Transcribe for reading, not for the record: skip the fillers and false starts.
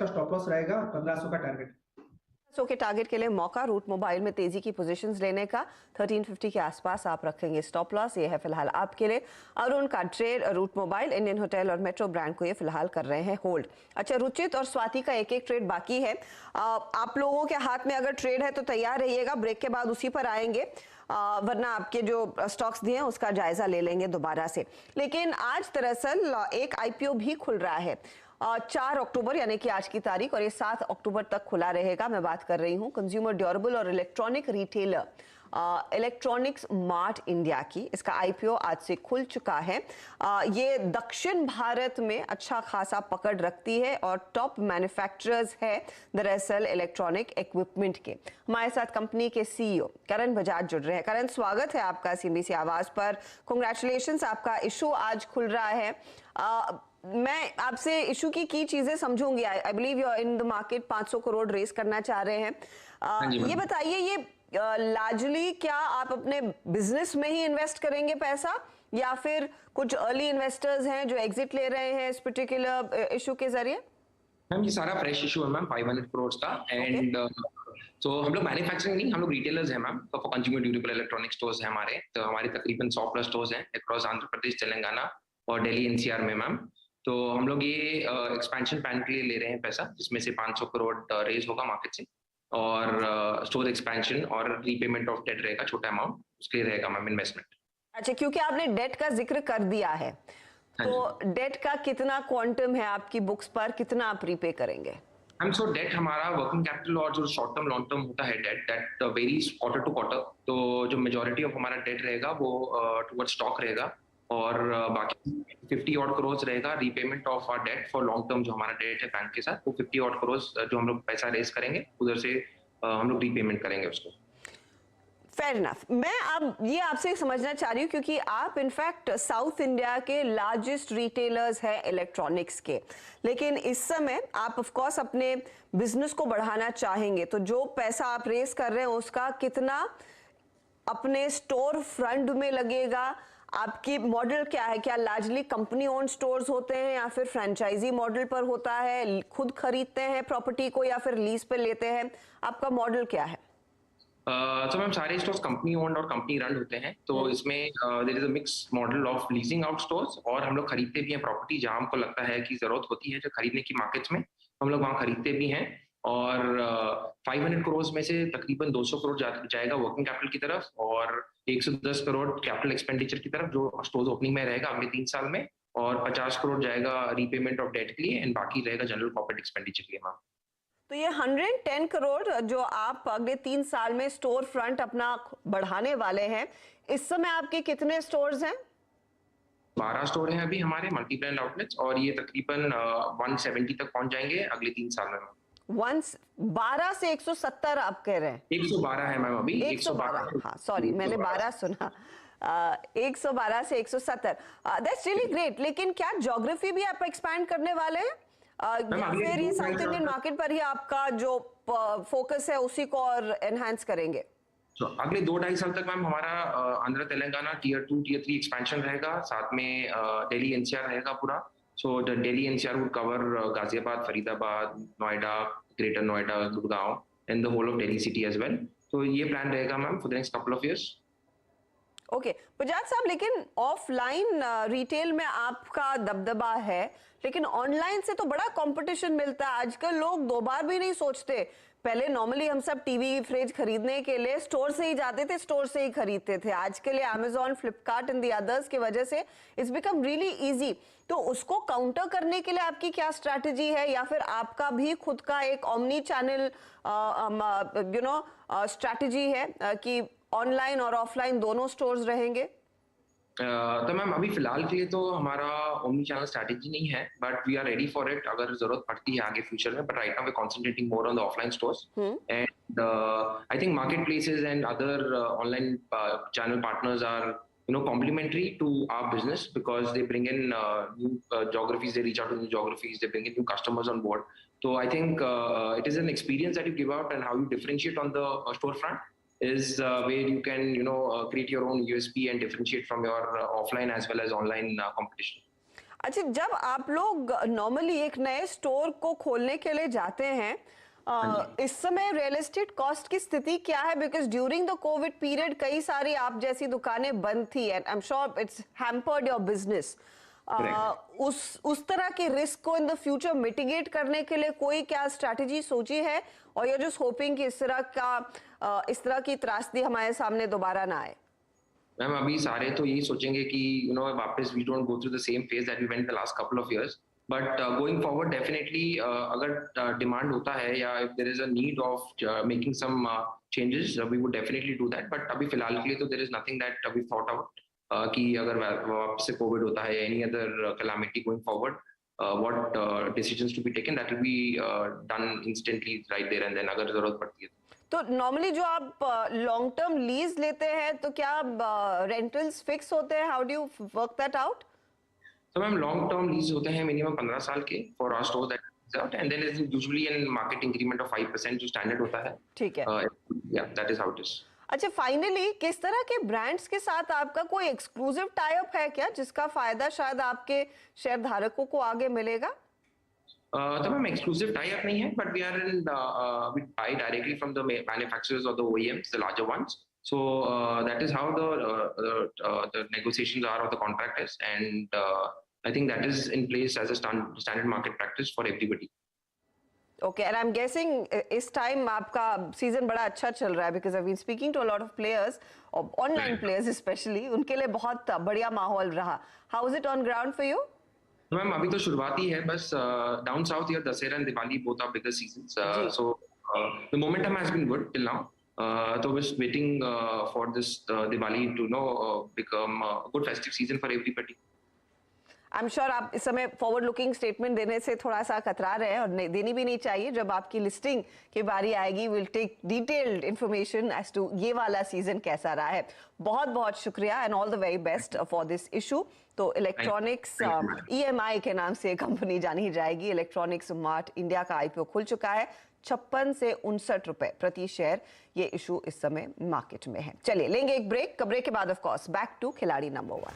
का stop loss रहेगा, 1500 का टारगेट। के टारगेट के लिए मौका, रूट मोबाइल में तेजी की पोजीशंस लेने का 1350 के आसपास आप रखेंगे स्टॉप लॉस। ये है फिलहाल आपके लिए अरुण का trade. Route mobile, Indian hotel और मेट्रो ब्रांड को ये फिलहाल कर रहे हैं होल्ड। अच्छा, रुचित और स्वाति का एक एक ट्रेड बाकी है। आप लोगों के हाथ में अगर ट्रेड है तो तैयार रहिएगा, ब्रेक के बाद उसी पर आएंगे, वरना आपके जो स्टॉक्स दिए हैं उसका जायजा ले लेंगे दोबारा से। लेकिन आज दरअसल एक आईपीओ भी खुल रहा है 4 अक्टूबर यानी कि आज की तारीख, और ये 7 अक्टूबर तक खुला रहेगा। मैं बात कर रही हूँ कंज्यूमर ड्यूरेबल और electronic retailer electronics mart India की। इसका आईपीओ आज से खुल चुका है। ये दक्षिण भारत में अच्छा खासा पकड़ रखती है और टॉप मैन्युफैक्चरर्स है दरअसल इलेक्ट्रॉनिक इक्विपमेंट के। हमारे साथ कंपनी के सीईओ करण बजाज जुड़ रहे हैं। करण, स्वागत है आपका सीएनबीसी आवाज पर। कांग्रेचुलेशंस, आपका इशू आज खुल रहा है। मैं आपसे इशू की चीजें समझूंगी। I believe you are in the market, 500 crore race करना चाह रहे हैं। ये बताइए, ये लार्जली क्या आप अपने बिजनेस में ही इन्वेस्ट करेंगे पैसा, या फिर कुछ अर्ली इन्वेस्टर्स हैं जो एग्जिट ले रहे हैं इस पर्टिकुलर इशू के जरिए? मैम ये सारा फ्रेश इशू है मैम, 500 करोड़ का। एंड तो हम लोग मैन्युफैक्चरिंग नहीं, हम लोग रिटेलर्स हैं मैम। तो कंज्यूमर ड्यूरेबल इलेक्ट्रॉनिक स्टोर्स हैं हमारे। तो हमारे तकरीबन 100+ स्टोर्स हैं अक्रॉस आंध्र प्रदेश, तेलंगाना और दिल्ली एनसीआर में मैम। तो हम लोग ये एक्सपेंशन प्लान के लिए ले रहे हैं पैसा, जिसमें से 500 करोड़ रेज होगा मार्केट से, और स्टोर एक्सपेंशन और रीपेमेंट ऑफ डेट रहेगा, छोटा अमाउंट उसके रहेगा मैम इन्वेस्टमेंट। अच्छा, क्योंकि आपने डेट का जिक्र कर दिया है, तो डेट का कितना क्वांटम है आपकी बुक्स पर, कितना आप रीपे करेंगे? मैम सो डेट हमारा वर्किंग कैपिटल और जो शॉर्ट टर्म लॉन्ग टर्म होता है that varies quarter to quarter. तो जो मेजॉरिटी ऑफ हमारा डेट रहेगा वो टुवर्ड्स स्टॉक रहेगा, और बाकी 50 ऑड करोड़ रहेगा repayment of our debt for long term. जो हमारा डेट है बैंक के साथ, वो 50 ऑड करोड़ जो हम लोग पैसा रेज करेंगे, उधर से हम लोग रीपेमेंट करेंगे उसको। Fair enough. मैं अब ये आपसे समझना चाह रही हूँ, क्योंकि आप इनफैक्ट साउथ इंडिया के लार्जेस्ट रिटेलर्स हैं इलेक्ट्रॉनिक्स के, लेकिन इस समय आप ऑफ कोर्स अपने बिजनेस को बढ़ाना चाहेंगे, तो जो पैसा आप रेस कर रहे हैं उसका कितना अपने स्टोर फ्रंट में लगेगा? आपकी मॉडल क्या है? क्या लार्जली कंपनी ओन स्टोर्स होते हैं, या फिर फ्रेंचाइजी मॉडल पर होता है, खुद खरीदते हैं प्रॉपर्टी को, या फिर लीज पे लेते हैं? आपका मॉडल क्या है? तो मैम सारे स्टोर्स कंपनी ओन्ड और कंपनी रन होते हैं। तो इसमें there is a mix model of leasing out stores, और हम लोग खरीदते भी हैं प्रॉपर्टी जहां हमको लगता है कि जरूरत होती है जो खरीदने की मार्केट्स में, हम लोग वहां खरीदते भी हैं। और 500 करोड़ में से तकरीबन 200 करोड़ जाएगा वर्किंग कैपिटल की तरफ, और 110 करोड़ कैपिटल एक्सपेंडिचर की तरफ जो स्टोर्स ओपनिंग में रहेगा अगले 3 साल में, और 50 करोड़ जाएगा रीपेमेंट ऑफ डेट के लिए, एंड बाकी रहेगा जनरल कॉर्पोरेट एक्सपेंडिचर के लिए मैम। तो ये 110 करोड़ जो आप अगले 3 साल में स्टोर फ्रंट अपना बढ़ाने वाले हैं, इस समय आपके कितने स्टोर्स हैं? 12 स्टोर हैं अभी हमारे मल्टी ब्रांड आउटलेट्स, और ये तकरीबन 170 तक पहुंच जाएंगे अगले 3 साल में। 12 से 170 आप कह रहे हैं? 112 है मैम अभी। 112, हाँ सॉरी, मैंने 12 सुना। 112 से 170, दैट्स रियली ग्रेट। लेकिन क्या ज्योग्राफी भी आप एक्सपैंड करने वाले हैं, या फिर ये साउथ इंडियन मार्केट पर ही आपका जो फोकस है उसी को और एनहांस करेंगे? तो अगले 2-2.5 साल तक मैम हमारा Andhra Telangana tier 2 tier 3 expansion रहेगा, साथ में दिल्ली एनसीआर रहेगा पूरा। So the Delhi NCR would cover Ghaziabad, Faridabad, Noida, greater Noida, Gurgaon and the whole of Delhi city as well. तो ये प्लान रहेगा ma'am for the next couple of years. Okay Bajaj साहब, लेकिन ऑफलाइन रिटेल में आपका दबदबा है, लेकिन ऑनलाइन से तो बड़ा कंपटीशन मिलता है। आजकल लोग 2 बार भी नहीं सोचते। पहले नॉर्मली हम सब टीवी फ्रिज खरीदने के लिए स्टोर से ही जाते थे, स्टोर से ही खरीदते थे। आज के लिए Amazon, Flipkart and the others की वजह से इट्स बिकम रियली इजी। तो उसको काउंटर करने के लिए आपकी क्या स्ट्रैटेजी है, या फिर आपका भी खुद का एक ओमनी चैनल स्ट्रैटेजी है कि ऑनलाइन और ऑफलाइन दोनों स्टोर्स रहेंगे? तो मैम अभी फिलहाल के लिए तो हमारा ओमनी चैनल स्ट्रैटेजी नहीं है, but we are ready for it अगर जरूरत पड़ती है आगे फ्यूचर में। But right now we concentrating more on the offline stores, and I think market places and other online channel partners are complementary to our business, because they bring in new geographies, they reach out to new geographies, they bring in new customers on board. So I think it is an experience that you give out, and how you differentiate on the storefront is where you can create your own USP and differentiate from your offline as well as online competition. अच्छा, जब आप लोग normally एक नए store को खोलने के लिए जाते हैं, इस समय रियल एस्टेट कॉस्ट की स्थिति क्या है? Because during the Covid period कई सारी आप जैसी दुकानें बंद थी and I am sure it's hampered your business. उस तरह के रिस्क को इन द फ्यूचर मिटिगेट करने के लिए कोई क्या स्ट्रैटेजी सोची है, और यू जस्ट होपिंग कि इस तरह की त्रासदी हमारे सामने दोबारा ना आए? मैम अभी सारे तो यही सोचेंगे कि वापस we don't go through the same phase that we went the last couple of years, but going forward definitely अगर डिमांड होता है या if there is a need of making some changes we would definitely do that, but अभी फिलहाल के लिए तो there is nothing that we thought out कि अगर वापस से कोविड होता है या any other calamity going forward what decisions to be taken that will be done instantly right there and then अगर जरूरत पड़ती है तो नॉर्मली जो आप लॉन्ग टर्म लीज लेते हैं तो क्या रेंटल्स फिक्स होते हैं? How do you work that out? तो मैम लॉन्ग टर्म लीज होते हैं मिनिमम 15 साल के for our store that out, and then is usually an market increment of 5% जो स्टैंडर्ड होता है। ठीक है, या that is how it is. अच्छा, फाइनली किस तरह के ब्रांड्स के साथ आपका कोई एक्सक्लूसिव टाई अप है क्या, जिसका फायदा शायद आपके शेयर धारकों को आगे मिलेगा? तो मैम एक्सक्लूसिव टाई अप नहीं है, but we are in we buy directly from the manufacturers और the OEMs, the larger ones, so that is how the negotiations are of the contract is, and I think that is in place as a standard market practice for everybody. Okay, and I'm guessing इस time आपका season बड़ा अच्छा चल रहा है, because I've been speaking to a lot of players, online players especially, उनके लिए बहुत बढ़िया माहौल रहा. How is it on ground for you? तो मैम अभी तो शुरुआत ही है, बस down south year Dussehra and Diwali both are bigger seasons, so the momentum has been good till now. So we're just waiting for this Diwali to become a good festive season for everybody. I'm sure आप इस समय forward looking statement देने से थोड़ा सा कतरा रहे हैं, और देनी भी नहीं चाहिए. जब आपकी लिस्टिंग की बारी आएगी will take detailed information as to ये वाला सीजन कैसा रहा है. बहुत बहुत शुक्रिया and all the very best for this issue. तो इलेक्ट्रॉनिक्स EMI के नाम से कंपनी जानी जाएगी. इलेक्ट्रॉनिक्स मार्ट इंडिया का IPO खुल चुका है. 56 से 59 रुपए प्रति शेयर ये इशू इस समय मार्केट में है. चलिए लेंगे एक ब्रेक. ब्रेक के बाद ऑफ कोर्स बैक टू खिलाड़ी नंबर 1.